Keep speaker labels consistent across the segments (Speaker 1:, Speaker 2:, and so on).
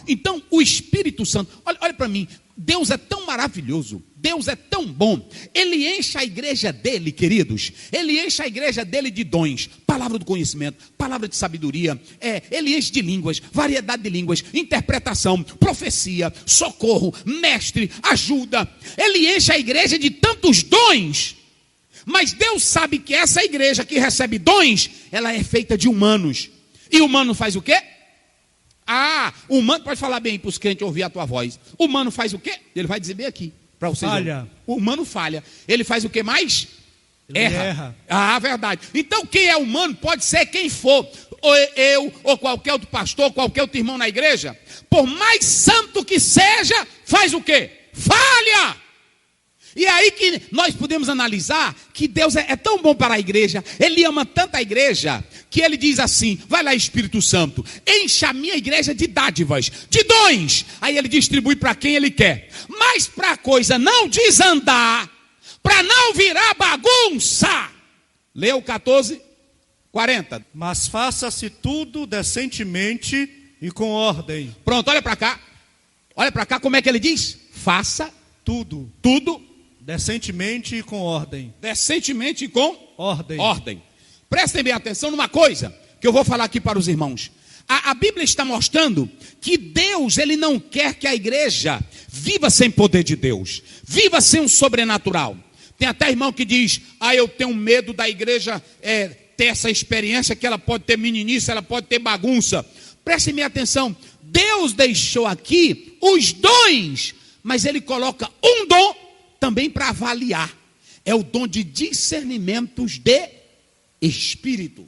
Speaker 1: Então, o Espírito Santo, olha para mim, Deus é tão maravilhoso, Deus é tão bom, Ele enche a igreja dele, queridos, Ele enche a igreja dele de dons, palavra do conhecimento, palavra de sabedoria, Ele enche de línguas, variedade de línguas, interpretação, profecia, socorro, mestre, ajuda, Ele enche a igreja de tantos dons, mas Deus sabe que essa igreja que recebe dons, ela é feita de humanos, e o humano faz o quê? O humano, pode falar bem para os crentes ouvir a tua voz. O humano faz o quê? Ele vai dizer bem aqui para vocês.
Speaker 2: Falha.
Speaker 1: O humano falha. Ele faz o que mais?
Speaker 2: Ele erra.
Speaker 1: Verdade. Então quem é humano pode ser quem for. Ou eu, ou qualquer outro pastor, qualquer outro irmão na igreja. Por mais santo que seja, faz o quê? Falha. E é aí que nós podemos analisar que Deus é tão bom para a igreja, Ele ama tanto a igreja, que Ele diz assim, vai lá Espírito Santo, enche a minha igreja de dádivas, de dons, aí Ele distribui para quem Ele quer, mas para a coisa não desandar, para não virar bagunça, leu 14:40.
Speaker 2: Mas faça-se tudo decentemente e com ordem.
Speaker 1: Pronto, olha para cá como é que Ele diz? Faça tudo
Speaker 2: decentemente e com ordem.
Speaker 1: Decentemente e com
Speaker 2: ordem.
Speaker 1: Prestem bem atenção numa coisa que eu vou falar aqui para os irmãos. A Bíblia está mostrando que Deus, Ele não quer que a igreja viva sem poder de Deus, viva sem um sobrenatural. Tem até irmão que diz, eu tenho medo da igreja ter essa experiência, que ela pode ter meninice, ela pode ter bagunça. Prestem bem atenção, Deus deixou aqui os dons, mas Ele coloca um dom também para avaliar, é o dom de discernimentos de espírito.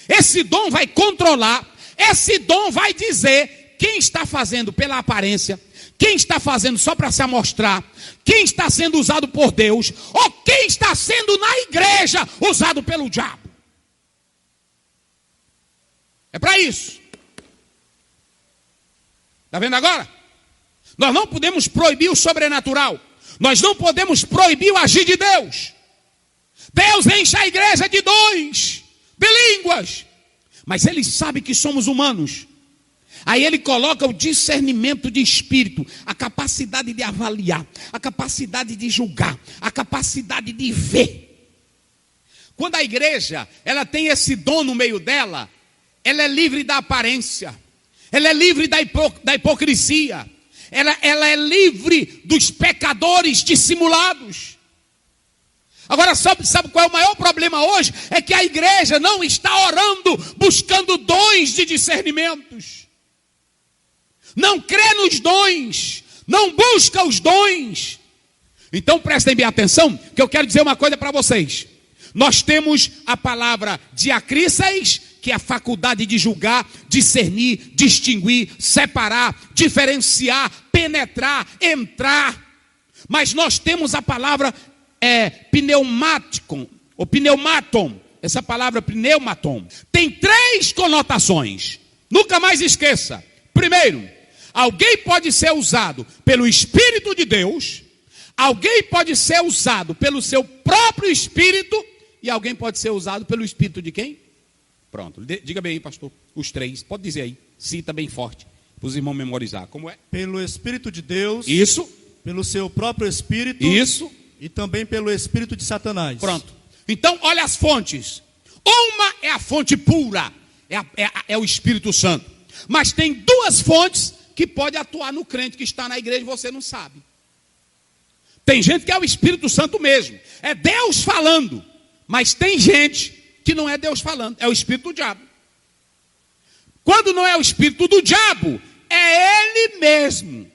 Speaker 1: Esse dom vai controlar, esse dom vai dizer quem está fazendo pela aparência, quem está fazendo só para se amostrar, quem está sendo usado por Deus, ou quem está sendo na igreja usado pelo diabo. É para isso. Está vendo agora? Nós não podemos proibir o sobrenatural. Nós não podemos proibir o agir de Deus. Deus enche a igreja de dons, de línguas. Mas Ele sabe que somos humanos. Aí Ele coloca o discernimento de espírito, a capacidade de avaliar, a capacidade de julgar, a capacidade de ver. Quando a igreja, ela tem esse dom no meio dela, ela é livre da aparência, ela é livre da hipocrisia. Ela é livre dos pecadores dissimulados. Agora sabe qual é o maior problema hoje? É que a igreja não está orando, buscando dons de discernimentos. Não crê nos dons, não busca os dons. Então prestem bem atenção, que eu quero dizer uma coisa para vocês. Nós temos a palavra diacríceis, que é a faculdade de julgar, discernir, distinguir, separar, diferenciar, penetrar, entrar. Mas nós temos a palavra pneumáticon, ou pneumaton. Essa palavra pneumaton tem 3 conotações. Nunca mais esqueça. Primeiro, alguém pode ser usado pelo Espírito de Deus, alguém pode ser usado pelo seu próprio Espírito, e alguém pode ser usado pelo Espírito de quem? Pronto, diga bem aí, pastor, os 3, pode dizer aí, cita bem forte, para os irmãos memorizar, como é?
Speaker 2: Pelo Espírito de Deus.
Speaker 1: Isso.
Speaker 2: Pelo seu próprio Espírito.
Speaker 1: Isso.
Speaker 2: E também pelo Espírito de Satanás.
Speaker 1: Pronto, então olha as fontes. Uma é a fonte pura, é o Espírito Santo. Mas tem 2 fontes que podem atuar no crente que está na igreja e você não sabe. Tem gente que é o Espírito Santo mesmo, é Deus falando. Mas tem gente que não é Deus falando, é o espírito do diabo. Quando não é o espírito do diabo, é ele mesmo.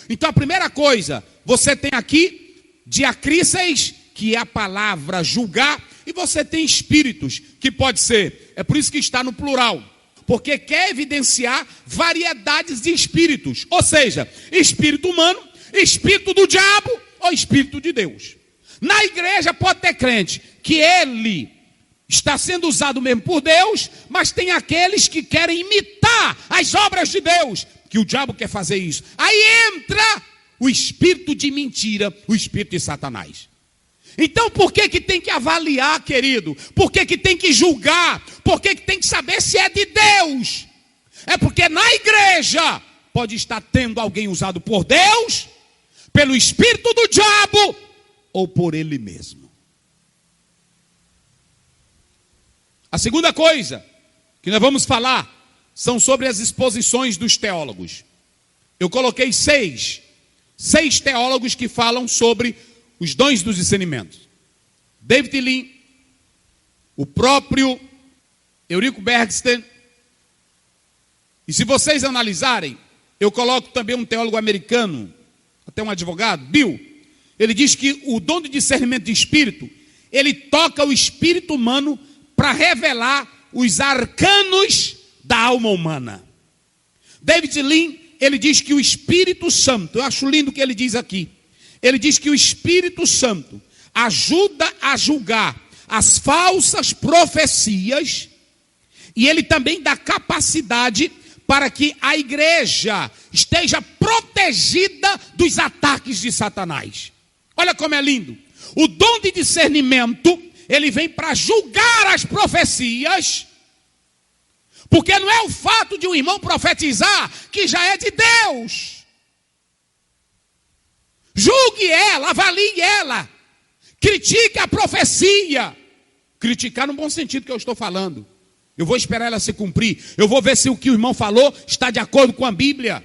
Speaker 1: Então a primeira coisa, você tem aqui diacríceis, que é a palavra julgar, e você tem espíritos, que pode ser, é por isso que está no plural, porque quer evidenciar variedades de espíritos, ou seja, espírito humano, espírito do diabo ou espírito de Deus. Na igreja pode ter crente que ele está sendo usado mesmo por Deus, mas tem aqueles que querem imitar as obras de Deus, que o diabo quer fazer isso. Aí entra o espírito de mentira, o espírito de Satanás. Então por que tem que avaliar, querido? Por que tem que julgar? Por que tem que saber se é de Deus? É porque na igreja pode estar tendo alguém usado por Deus, pelo espírito do diabo ou por ele mesmo. A segunda coisa que nós vamos falar são sobre as exposições dos teólogos. Eu coloquei seis teólogos que falam sobre os dons dos discernimentos. David Lean, o próprio Eurico Bergsten. E se vocês analisarem, eu coloco também um teólogo americano, até um advogado, Bill. Ele diz que o dom de discernimento de espírito, ele toca o espírito humano para revelar os arcanos da alma humana. David Lean, ele diz que o Espírito Santo, eu acho lindo o que ele diz aqui, ele diz que o Espírito Santo ajuda a julgar as falsas profecias, e ele também dá capacidade para que a igreja esteja protegida dos ataques de Satanás. Olha como é lindo. O dom de discernimento, ele vem para julgar as profecias, porque não é o fato de um irmão profetizar que já é de Deus. Julgue ela, avalie ela, critique a profecia. Criticar no bom sentido que eu estou falando. Eu vou esperar ela se cumprir. Eu vou ver se o que o irmão falou está de acordo com a Bíblia.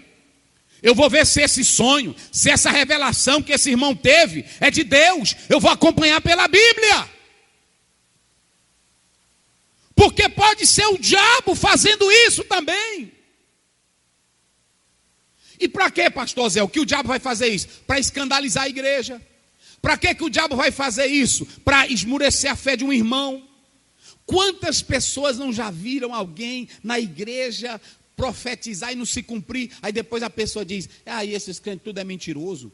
Speaker 1: Eu vou ver se esse sonho, se essa revelação que esse irmão teve é de Deus. Eu vou acompanhar pela Bíblia. Porque pode ser o diabo fazendo isso também. E para que, pastor Zé? O que o diabo vai fazer isso? Para escandalizar a igreja. Para que o diabo vai fazer isso? Para esmurecer a fé de um irmão. Quantas pessoas não já viram alguém na igreja profetizar e não se cumprir? Aí depois a pessoa diz, esses crentes tudo é mentiroso.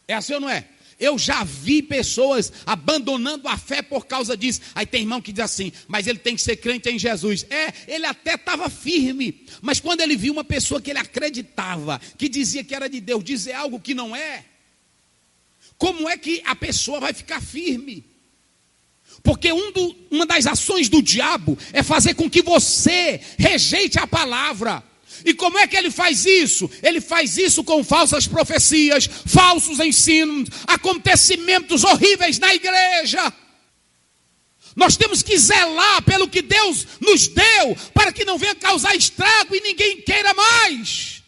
Speaker 1: É assim ou não é? Eu já vi pessoas abandonando a fé por causa disso. Aí tem irmão que diz assim, mas ele tem que ser crente em Jesus. Ele até estava firme, mas quando ele viu uma pessoa que ele acreditava, que dizia que era de Deus, dizer algo que não é, como é que a pessoa vai ficar firme? Porque uma das ações do diabo é fazer com que você rejeite a palavra. E como é que ele faz isso? Ele faz isso com falsas profecias, falsos ensinos, acontecimentos horríveis na igreja. Nós temos que zelar pelo que Deus nos deu, para que não venha causar estrago e ninguém queira mais.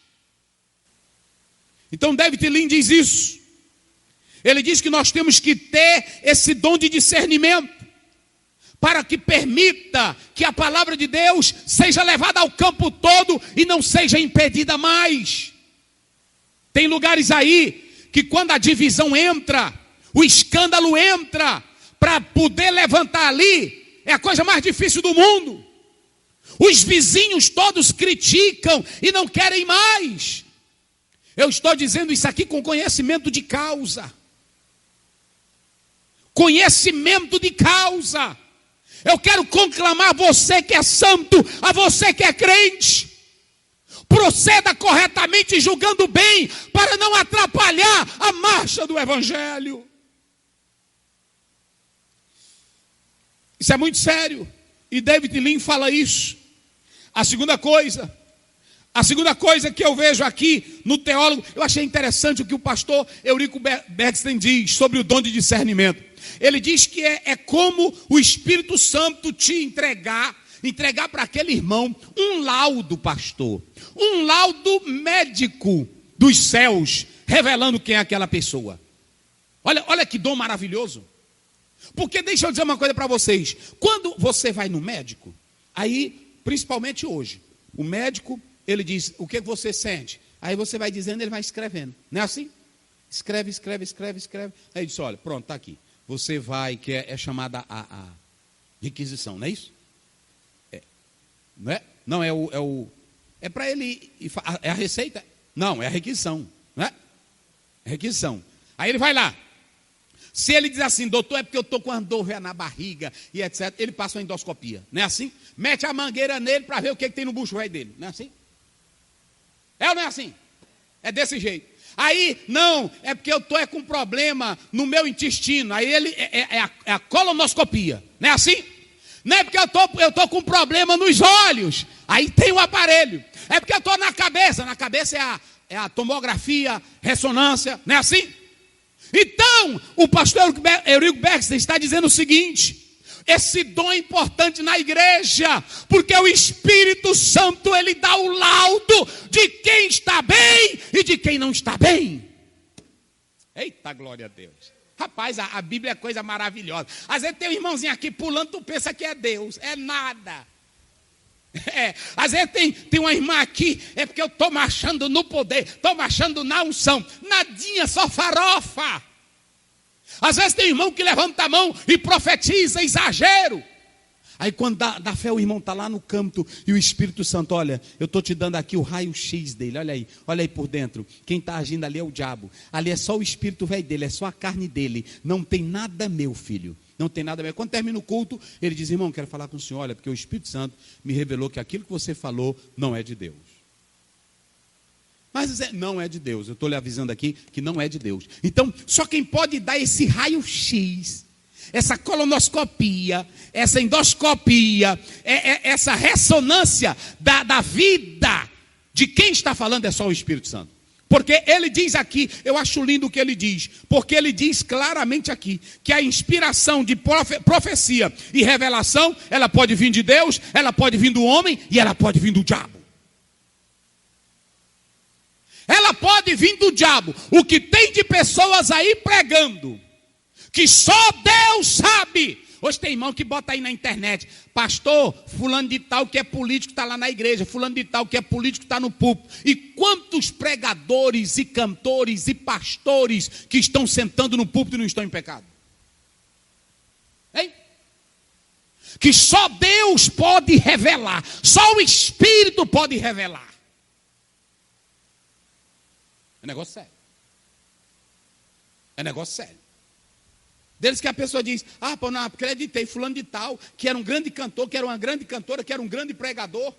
Speaker 1: Então David Lean diz isso. Ele diz que nós temos que ter esse dom de discernimento, para que permita que a palavra de Deus seja levada ao campo todo e não seja impedida mais. Tem lugares aí que quando a divisão entra, o escândalo entra, para poder levantar ali, é a coisa mais difícil do mundo. Os vizinhos todos criticam e não querem mais. Eu estou dizendo isso aqui com conhecimento de causa. Conhecimento de causa. Eu quero conclamar você que é santo, a você que é crente. Proceda corretamente, julgando bem, para não atrapalhar a marcha do evangelho. Isso é muito sério. E David Lean fala isso. A segunda coisa que eu vejo aqui no teólogo, eu achei interessante o que o pastor Eurico Bergsten diz sobre o dom de discernimento. Ele diz que é como o Espírito Santo te entregar para aquele irmão um laudo, pastor. Um laudo médico dos céus, revelando quem é aquela pessoa. Olha que dom maravilhoso. Porque deixa eu dizer uma coisa para vocês. Quando você vai no médico, aí, principalmente hoje, o médico, ele diz, o que você sente? Aí você vai dizendo, ele vai escrevendo. Não é assim? Escreve. Aí diz, olha, pronto, está aqui. Você vai, que é chamada a requisição, não é isso? Não é? Não, é para ele, é a receita? Não, é a requisição, não é? É requisição. Aí ele vai lá. Se ele diz assim, doutor, é porque eu estou com uma dor na barriga e etc., ele passa uma endoscopia, não é assim? Mete a mangueira nele para ver o que tem no bucho velho dele, não é assim? É ou não é assim? É desse jeito. Aí, não, é porque eu estou com problema no meu intestino. Aí ele é a colonoscopia, não é assim? Não é porque eu tô com problema nos olhos, aí tem o aparelho. É porque eu estou na cabeça é a tomografia, ressonância, não é assim? Então, o pastor Eurico Baxter está dizendo o seguinte: esse dom é importante na igreja, porque o Espírito Santo, ele dá o laudo de quem está bem e de quem não está bem. Eita, glória a Deus. Rapaz, a Bíblia é coisa maravilhosa. Às vezes tem um irmãozinho aqui pulando, tu pensa que é Deus, é nada. Às vezes tem uma irmã aqui, é porque eu estou marchando no poder, estou marchando na unção. Nadinha, só farofa. Às vezes tem irmão que levanta a mão e profetiza, exagero. Aí quando dá fé, o irmão está lá no canto e o Espírito Santo, olha, eu estou te dando aqui o raio-x dele, olha aí por dentro. Quem está agindo ali é o diabo. Ali é só o espírito velho dele, é só a carne dele. Não tem nada meu, filho. Não tem nada meu. Quando termina o culto, ele diz: irmão, quero falar com o senhor, olha, porque o Espírito Santo me revelou que aquilo que você falou não é de Deus. Mas não é de Deus, eu estou lhe avisando aqui que não é de Deus. Então, só quem pode dar esse raio-x, essa colonoscopia, essa endoscopia, essa ressonância da vida de quem está falando é só o Espírito Santo. Porque ele diz aqui, eu acho lindo o que ele diz, porque ele diz claramente aqui, que a inspiração de profecia e revelação, ela pode vir de Deus, ela pode vir do homem e ela pode vir do diabo. Ela pode vir do diabo. O que tem de pessoas aí pregando, que só Deus sabe. Hoje tem irmão que bota aí na internet: pastor, fulano de tal que é político está lá na igreja, fulano de tal que é político está no púlpito. E quantos pregadores e cantores e pastores que estão sentando no púlpito e não estão em pecado? Hein? Que só Deus pode revelar, só o Espírito pode revelar. É negócio sério. É negócio sério. Deles que a pessoa diz: ah, pô, não acreditei, fulano de tal, que era um grande cantor, que era uma grande cantora, que era um grande pregador.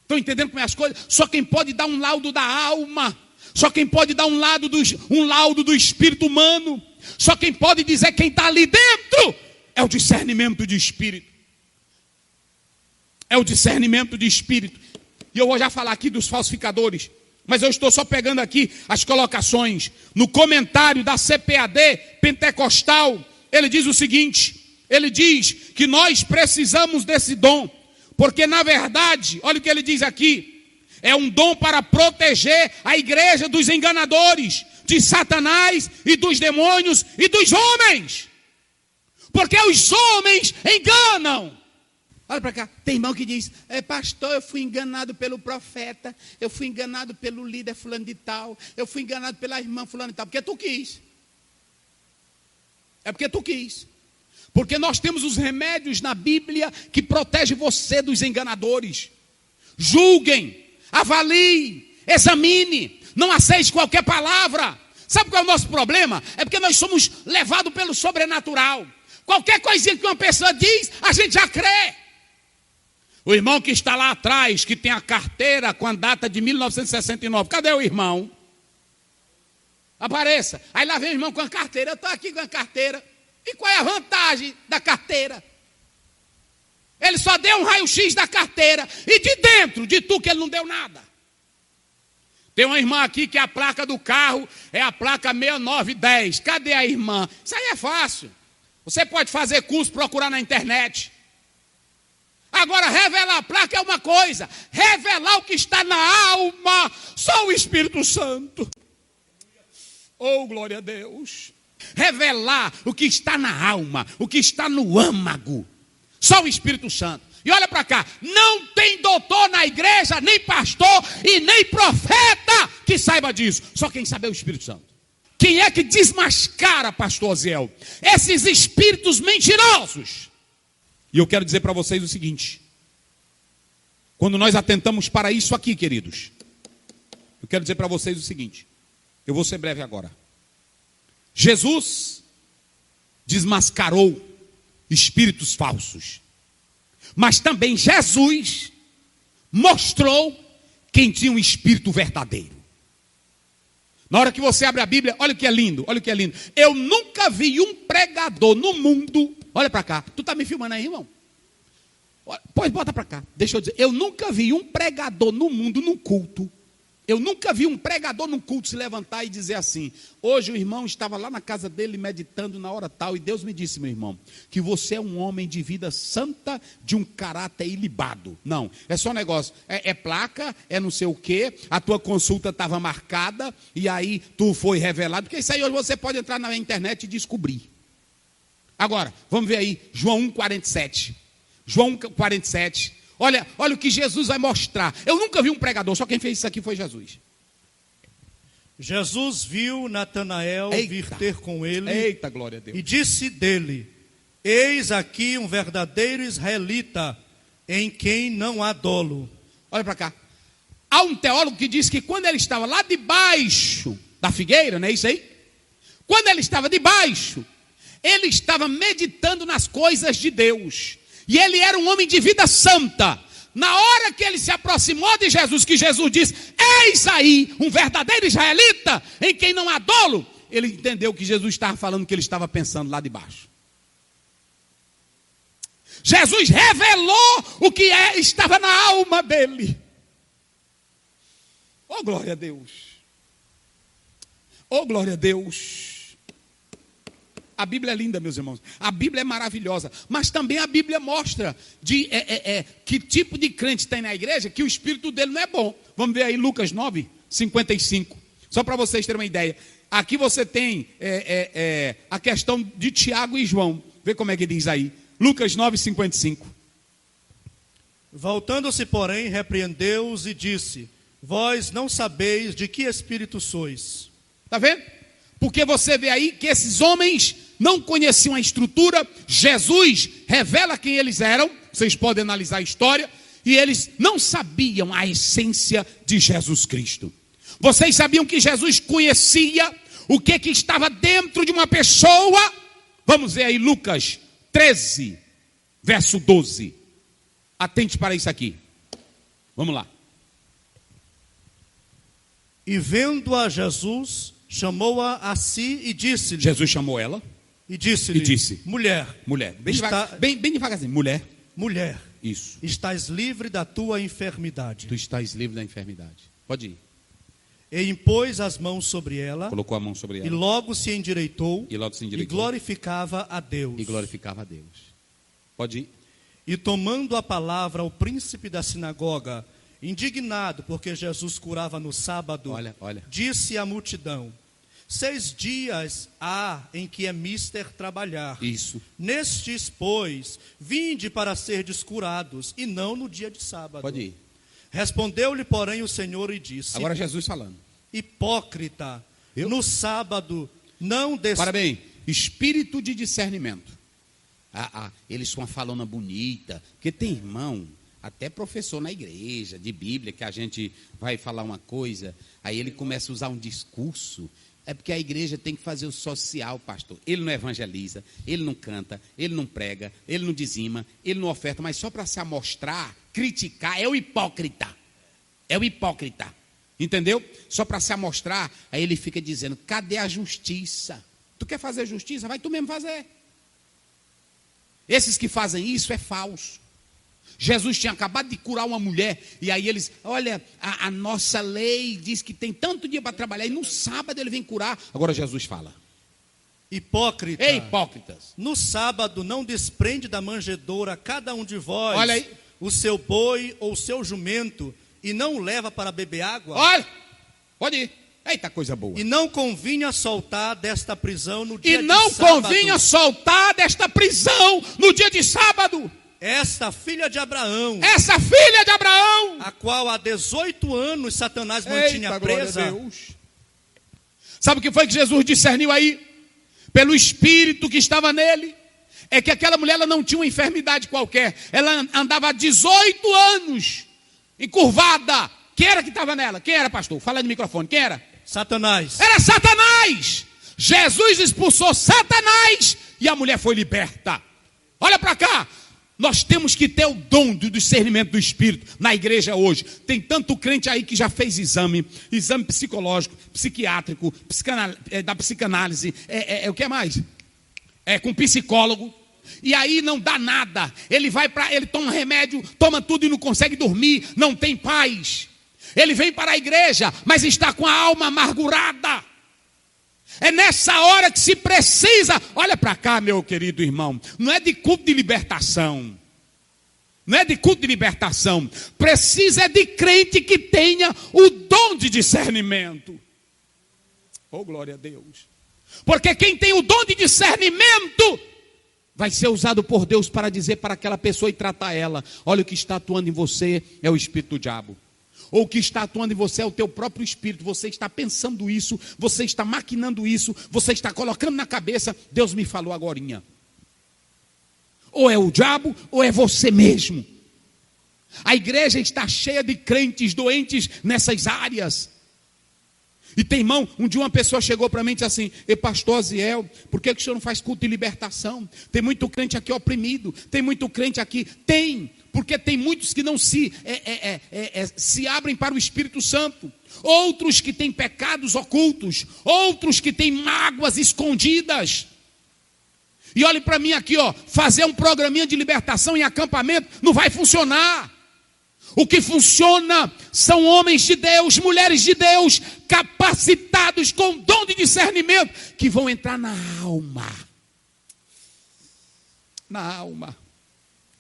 Speaker 1: Estão entendendo como é as coisas? Só quem pode dar um laudo da alma, só quem pode dar um laudo do espírito humano, só quem pode dizer quem está ali dentro, é o discernimento de espírito. É o discernimento de espírito. E eu vou já falar aqui dos falsificadores, mas eu estou só pegando aqui as colocações. No comentário da CPAD Pentecostal, ele diz o seguinte: ele diz que nós precisamos desse dom, porque na verdade, olha o que ele diz aqui, é um dom para proteger a igreja dos enganadores, de Satanás e dos demônios e dos homens, porque os homens enganam. Olha para cá, tem irmão que diz: pastor, eu fui enganado pelo profeta, eu fui enganado pelo líder fulano de tal, eu fui enganado pela irmã fulano de tal, porque tu quis. É porque tu quis. Porque nós temos os remédios na Bíblia que protegem você dos enganadores. Julguem, avaliem, examine, não aceite qualquer palavra. Sabe qual é o nosso problema? É porque nós somos levados pelo sobrenatural. Qualquer coisinha que uma pessoa diz, a gente já crê. O irmão que está lá atrás, que tem a carteira com a data de 1969, cadê o irmão? Apareça. Aí lá vem o irmão com a carteira. Eu estou aqui com a carteira. E qual é a vantagem da carteira? Ele só deu um raio-x da carteira. E de dentro de tu que ele não deu nada. Tem uma irmã aqui que a placa do carro é a placa 6910. Cadê a irmã? Isso aí é fácil. Você pode fazer curso, procurar na internet. Agora, revelar a placa é uma coisa, revelar o que está na alma, só o Espírito Santo. Oh, glória a Deus. Revelar o que está na alma, o que está no âmago, só o Espírito Santo. E olha para cá, não tem doutor na igreja, nem pastor e nem profeta que saiba disso. Só quem sabe é o Espírito Santo. Quem é que desmascara, pastor Oziel, esses espíritos mentirosos? E eu quero dizer para vocês o seguinte: quando nós atentamos para isso aqui, queridos, eu quero dizer para vocês o seguinte, eu vou ser breve agora. Jesus desmascarou espíritos falsos, mas também Jesus mostrou quem tinha um espírito verdadeiro. Na hora que você abre a Bíblia, olha o que é lindo, olha o que é lindo. Eu nunca vi um pregador no mundo Olha para cá. Tu está me filmando aí, irmão? Pois bota para cá. Deixa eu dizer. Eu nunca vi um pregador no mundo, num culto. Eu nunca vi um pregador num culto se levantar e dizer assim: hoje o irmão estava lá na casa dele meditando na hora tal, e Deus me disse, meu irmão, que você é um homem de vida santa, de um caráter ilibado. Não, é só negócio, é placa, é não sei o quê, a tua consulta estava marcada, e aí tu foi revelado, porque isso aí hoje você pode entrar na internet e descobrir. Agora, vamos ver aí, João 1,47. João 1,47. Olha o que Jesus vai mostrar. Eu nunca vi um pregador, só quem fez isso aqui foi Jesus.
Speaker 2: Jesus viu Natanael vir ter com ele.
Speaker 1: Eita, glória a Deus.
Speaker 2: E disse dele: eis aqui um verdadeiro israelita, em quem não há dolo.
Speaker 1: Olha para cá. Há um teólogo que diz que quando ele estava lá debaixo da figueira, não é isso aí? Quando ele estava debaixo, ele estava meditando nas coisas de Deus. E ele era um homem de vida santa. Na hora que ele se aproximou de Jesus, que Jesus disse: eis aí um verdadeiro israelita, em quem não há dolo, ele entendeu que Jesus estava falando o que ele estava pensando lá de baixo. Jesus revelou o que estava na alma dele. Oh, glória a Deus. Oh, glória a Deus. A Bíblia é linda, meus irmãos. A Bíblia é maravilhosa. Mas também a Bíblia mostra que tipo de crente tem na igreja que o espírito dele não é bom. Vamos ver aí Lucas 9, 55. Só para vocês terem uma ideia. Aqui você tem a questão de Tiago e João. Vê como é que diz aí. Lucas 9, 55.
Speaker 2: Voltando-se, porém, repreendeu-os e disse: vós não sabeis de que espírito sois.
Speaker 1: Está vendo? Porque você vê aí que esses homens não conheciam a estrutura. Jesus revela quem eles eram. Vocês podem analisar a história. E eles não sabiam a essência de Jesus Cristo. Vocês sabiam que Jesus conhecia o que estava dentro de uma pessoa? Vamos ver aí Lucas 13, verso 12. Atente para isso aqui. Vamos lá.
Speaker 2: E vendo-a Jesus, chamou-a a si e disse-lhe.
Speaker 1: Jesus chamou ela.
Speaker 2: E disse-lhe. Mulher.
Speaker 1: Bem devagarzinho. Mulher. Isso.
Speaker 2: Estás livre da tua enfermidade.
Speaker 1: Tu estás livre da enfermidade. Pode ir.
Speaker 2: E impôs as mãos sobre ela.
Speaker 1: Colocou a mão sobre ela.
Speaker 2: E logo se endireitou.
Speaker 1: E
Speaker 2: glorificava a Deus.
Speaker 1: Pode ir.
Speaker 2: E tomando a palavra o príncipe da sinagoga, indignado porque Jesus curava no sábado,
Speaker 1: olha.
Speaker 2: Disse à multidão: 6 dias há em que é mister trabalhar.
Speaker 1: Isso.
Speaker 2: Nestes, pois, vinde para serdes curados, e não no dia de sábado.
Speaker 1: Pode ir.
Speaker 2: Respondeu-lhe, porém, o Senhor e disse:
Speaker 1: agora Jesus falando.
Speaker 2: Hipócrita, no sábado não
Speaker 1: Para bem, espírito de discernimento. Eles são uma falona bonita, porque tem irmão, até professor na igreja, de Bíblia, que a gente vai falar uma coisa, aí ele começa a usar um discurso. É porque a igreja tem que fazer o social, pastor. Ele não evangeliza, ele não canta, ele não prega, ele não dizima, ele não oferta, mas só para se amostrar, criticar, é o hipócrita. Entendeu? Só para se amostrar, aí ele fica dizendo: cadê a justiça? Tu quer fazer justiça? Vai tu mesmo fazer. Esses que fazem isso é falso. Jesus tinha acabado de curar uma mulher, e aí eles, olha, a nossa lei diz que tem tanto dia para trabalhar, e no sábado ele vem curar. Agora Jesus fala:
Speaker 2: hipócrita,
Speaker 1: ei, hipócritas,
Speaker 2: no sábado não desprende da manjedoura cada um de vós,
Speaker 1: olha aí,
Speaker 2: o seu boi ou o seu jumento, e não o leva para beber água?
Speaker 1: Olha, pode ir. Eita, coisa boa.
Speaker 2: E não convinha soltar desta prisão no dia de sábado.
Speaker 1: E não convinha soltar desta prisão no dia de sábado.
Speaker 2: Essa filha de Abraão,
Speaker 1: a
Speaker 2: qual há 18 anos Satanás mantinha presa.
Speaker 1: Deus. Sabe o que foi que Jesus discerniu aí? Pelo espírito que estava nele. É que aquela mulher, ela não tinha uma enfermidade qualquer. Ela andava há 18 anos encurvada. Quem era que estava nela? Quem era, pastor? Fala no microfone. Quem era?
Speaker 2: Satanás.
Speaker 1: Era Satanás. Jesus expulsou Satanás e a mulher foi liberta. Olha para cá. Nós temos que ter o dom do discernimento do Espírito na igreja hoje. Tem tanto crente aí que já fez exame psicológico, psiquiátrico, da psicanálise, o que mais? Com psicólogo. e aí não dá nada. Ele toma remédio, toma tudo e não consegue dormir, não tem paz. Ele vem para a igreja, mas está com a alma amargurada. É nessa hora que se precisa, olha para cá, meu querido irmão, não é de culto de libertação. Não é de culto de libertação. Precisa de crente que tenha o dom de discernimento. Oh, glória a Deus. Porque quem tem o dom de discernimento vai ser usado por Deus para dizer para aquela pessoa e tratar ela: olha, o que está atuando em você é o espírito do diabo. Ou o que está atuando em você é o teu próprio espírito. Você está pensando isso, você está maquinando isso, você está colocando na cabeça. Deus me falou agorinha. Ou é o diabo, ou é você mesmo. A igreja está cheia de crentes doentes nessas áreas. E tem irmão, um dia uma pessoa chegou para mim e disse assim: pastor Aziel, por que o senhor não faz culto de libertação? Tem muito crente aqui oprimido, tem muito crente aqui. Tem, porque tem muitos que não se abrem para o Espírito Santo. Outros que têm pecados ocultos, outros que têm mágoas escondidas. E olhe para mim aqui, fazer um programinha de libertação em acampamento não vai funcionar. O que funciona são homens de Deus, mulheres de Deus, capacitados com dom de discernimento, que vão entrar na alma. Na alma.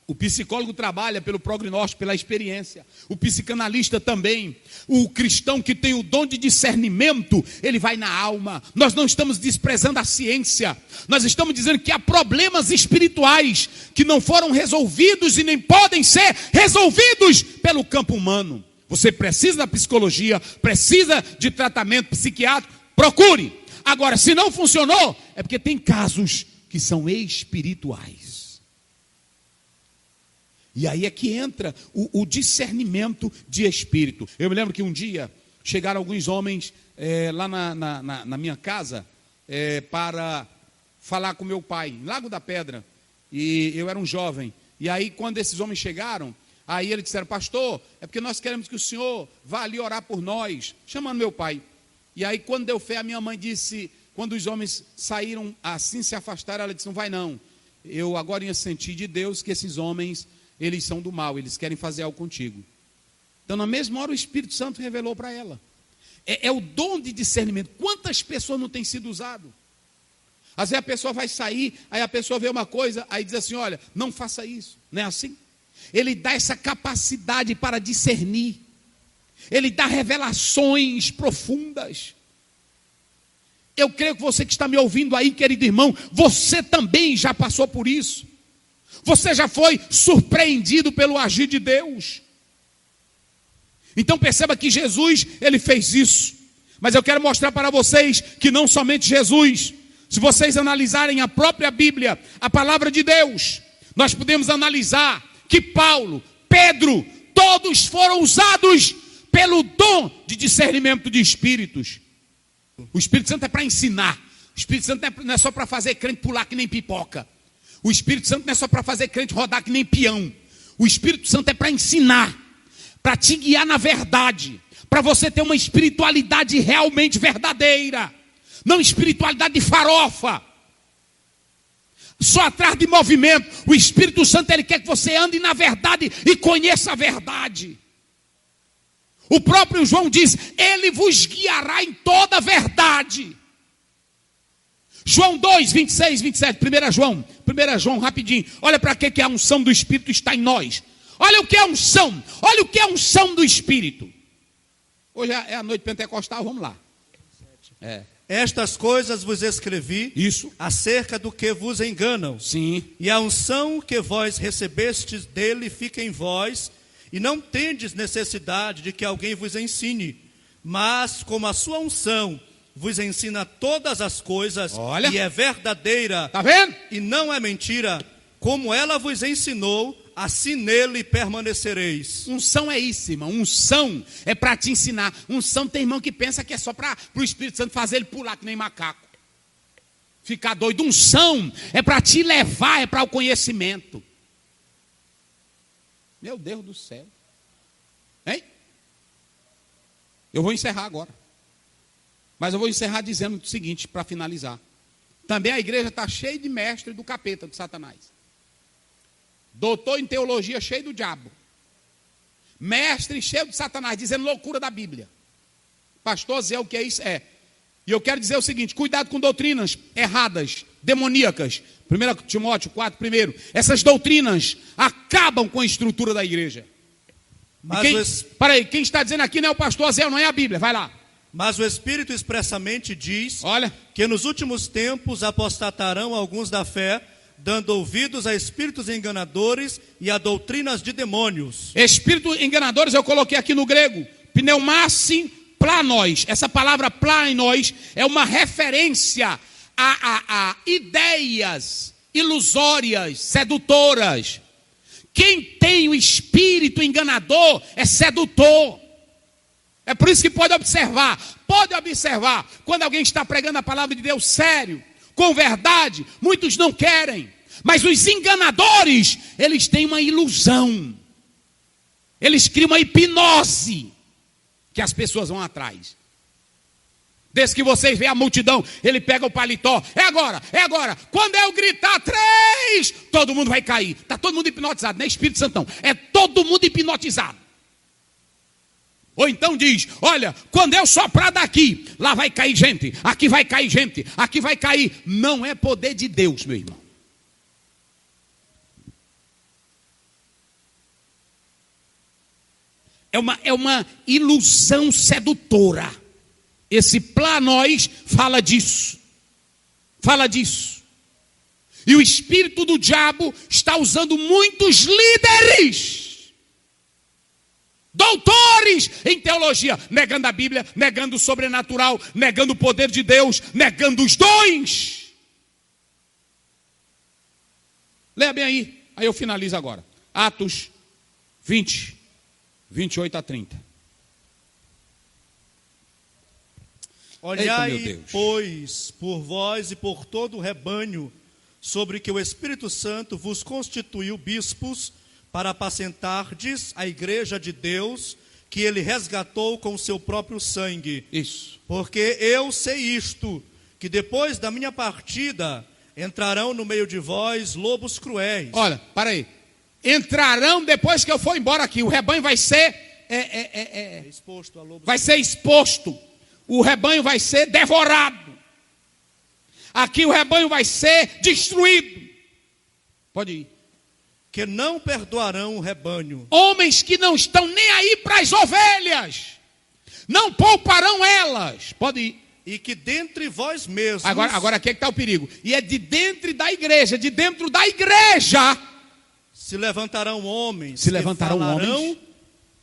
Speaker 1: O psicólogo trabalha pelo prognóstico, pela experiência. O psicanalista também. O cristão que tem o dom de discernimento, ele vai na alma. Nós não estamos desprezando a ciência. Nós estamos dizendo que há problemas espirituais que não foram resolvidos e nem podem ser resolvidos pelo campo humano. Você precisa da psicologia, precisa de tratamento psiquiátrico, procure. Agora, se não funcionou, é porque tem casos que são espirituais. E aí é que entra o discernimento de espírito. Eu me lembro que um dia chegaram alguns homens lá na minha casa para falar com meu pai, em Lago da Pedra. E eu era um jovem. E aí quando esses homens chegaram, aí eles disseram: pastor, é porque nós queremos que o senhor vá ali orar por nós, chamando meu pai. E aí quando deu fé, a minha mãe disse, quando os homens saíram assim, se afastaram, ela disse: não vai não. Eu agora ia sentir de Deus que esses homens, eles são do mal, eles querem fazer algo contigo. Então na mesma hora o Espírito Santo revelou para ela. É o dom de discernimento. Quantas pessoas não têm sido usado? Às vezes a pessoa vai sair, aí a pessoa vê uma coisa, aí diz assim: olha, não faça isso. Não é assim? Ele dá essa capacidade para discernir. Ele dá revelações profundas. Eu creio que você que está me ouvindo aí, querido irmão, você também já passou por isso. Você já foi surpreendido pelo agir de Deus. Então perceba que Jesus, ele fez isso. Mas eu quero mostrar para vocês que não somente Jesus. Se vocês analisarem a própria Bíblia, a palavra de Deus, nós podemos analisar que Paulo, Pedro, todos foram usados pelo dom de discernimento de espíritos. O Espírito Santo é para ensinar. O Espírito Santo não é só para fazer crente pular que nem pipoca. O Espírito Santo não é só para fazer crente rodar que nem peão. O Espírito Santo é para ensinar, para te guiar na verdade, para você ter uma espiritualidade realmente verdadeira, não espiritualidade de farofa, só atrás de movimento. O Espírito Santo, ele quer que você ande na verdade e conheça a verdade. O próprio João diz: ele vos guiará em toda a verdade. João 2, 26, 27, 1 João, rapidinho. Olha para que a unção do Espírito está em nós. Olha o que é unção. Olha o que é unção do Espírito. Hoje é a noite pentecostal, vamos lá.
Speaker 2: Estas coisas vos escrevi,
Speaker 1: isso,
Speaker 2: acerca do que vos enganam.
Speaker 1: Sim.
Speaker 2: E a unção que vós recebestes dele fica em vós, e não tendes necessidade de que alguém vos ensine. Mas como a sua unção vos ensina todas as coisas,
Speaker 1: olha,
Speaker 2: e é verdadeira,
Speaker 1: tá vendo?
Speaker 2: E não é mentira, como ela vos ensinou, assim nele permanecereis.
Speaker 1: Unção é isso, irmão. Unção é para te ensinar. Unção tem irmão que pensa que é só para o Espírito Santo fazer ele pular que nem macaco, ficar doido. Unção é para te levar, é para o conhecimento. Meu Deus do céu. Hein? Eu vou encerrar agora. Mas eu vou encerrar dizendo o seguinte, para finalizar. Também a igreja está cheia de mestre do capeta, do Satanás. Doutor em teologia cheio do diabo. Mestre cheio de Satanás, dizendo loucura da Bíblia. Pastor Zé, o que é isso? É. E eu quero dizer o seguinte, cuidado com doutrinas erradas, demoníacas. 1 Timóteo 4, primeiro. Essas doutrinas acabam com a estrutura da igreja. Quem está dizendo aqui não é o pastor Zé, não é a Bíblia, vai lá.
Speaker 2: Mas o Espírito expressamente diz,
Speaker 1: olha,
Speaker 2: que nos últimos tempos apostatarão alguns da fé, dando ouvidos a espíritos enganadores e a doutrinas de demônios.
Speaker 1: Espíritos enganadores eu coloquei aqui no grego, pneumassin planos. Essa palavra planos é uma referência a ideias ilusórias, sedutoras. Quem tem o espírito enganador é sedutor. É por isso que pode observar, quando alguém está pregando a palavra de Deus sério, com verdade, muitos não querem. Mas os enganadores, eles têm uma ilusão. Eles criam uma hipnose que as pessoas vão atrás. Desde que vocês veem a multidão, ele pega o paletó. É agora. Quando eu gritar 3, todo mundo vai cair. Está todo mundo hipnotizado, não é Espírito Santo não. É todo mundo hipnotizado. Ou então diz, olha, quando eu soprar daqui, lá vai cair gente, aqui vai cair gente, aqui vai cair. Não é poder de Deus, meu irmão. É uma ilusão sedutora. Esse planos fala disso. E o espírito do diabo está usando muitos líderes, doutores em teologia, negando a Bíblia, negando o sobrenatural, negando o poder de Deus, negando os dons. Leia bem aí eu finalizo agora. Atos 20, 28 a 30.
Speaker 2: Olhai,
Speaker 1: eita, meu Deus,
Speaker 2: pois, por vós e por todo o rebanho, sobre que o Espírito Santo vos constituiu bispos, para apacentardes a igreja de Deus, que ele resgatou com o seu próprio sangue.
Speaker 1: Isso.
Speaker 2: Porque eu sei isto, que depois da minha partida, entrarão no meio de vós lobos cruéis.
Speaker 1: Olha, para aí. Entrarão depois que eu for embora aqui. O rebanho vai ser
Speaker 2: exposto a lobos.
Speaker 1: Vai ser exposto. O rebanho vai ser devorado. Aqui o rebanho vai ser destruído. Pode ir.
Speaker 2: Que não perdoarão o rebanho.
Speaker 1: Homens que não estão nem aí para as ovelhas. Não pouparão elas. Pode ir.
Speaker 2: E que dentre vós mesmos.
Speaker 1: Agora aqui é que está o perigo. E é de dentro da igreja. De dentro da igreja.
Speaker 2: Se levantarão homens.
Speaker 1: Homens.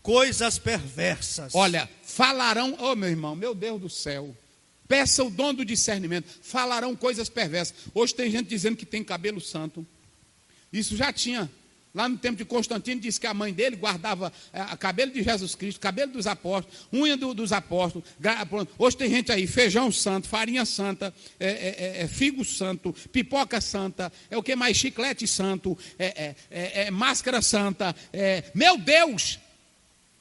Speaker 2: Coisas perversas.
Speaker 1: Olha, falarão. Oh, meu irmão, meu Deus do céu. Peça o dom do discernimento. Falarão coisas perversas. Hoje tem gente dizendo que tem cabelo santo. Isso já tinha. Lá no tempo de Constantino, disse que a mãe dele guardava cabelo de Jesus Cristo, cabelo dos apóstolos, unha dos apóstolos. Hoje tem gente aí, feijão santo, farinha santa, figo santo, pipoca santa, o que mais? Chiclete santo, máscara santa. Meu Deus!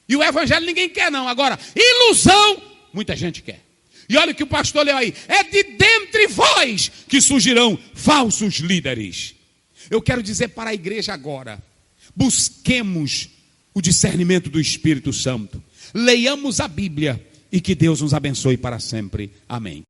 Speaker 1: E o evangelho ninguém quer não. Agora, ilusão, muita gente quer. E olha o que o pastor leu aí. É de dentre vós que surgirão falsos líderes. Eu quero dizer para a igreja agora, busquemos o discernimento do Espírito Santo, leiamos a Bíblia e que Deus nos abençoe para sempre. Amém.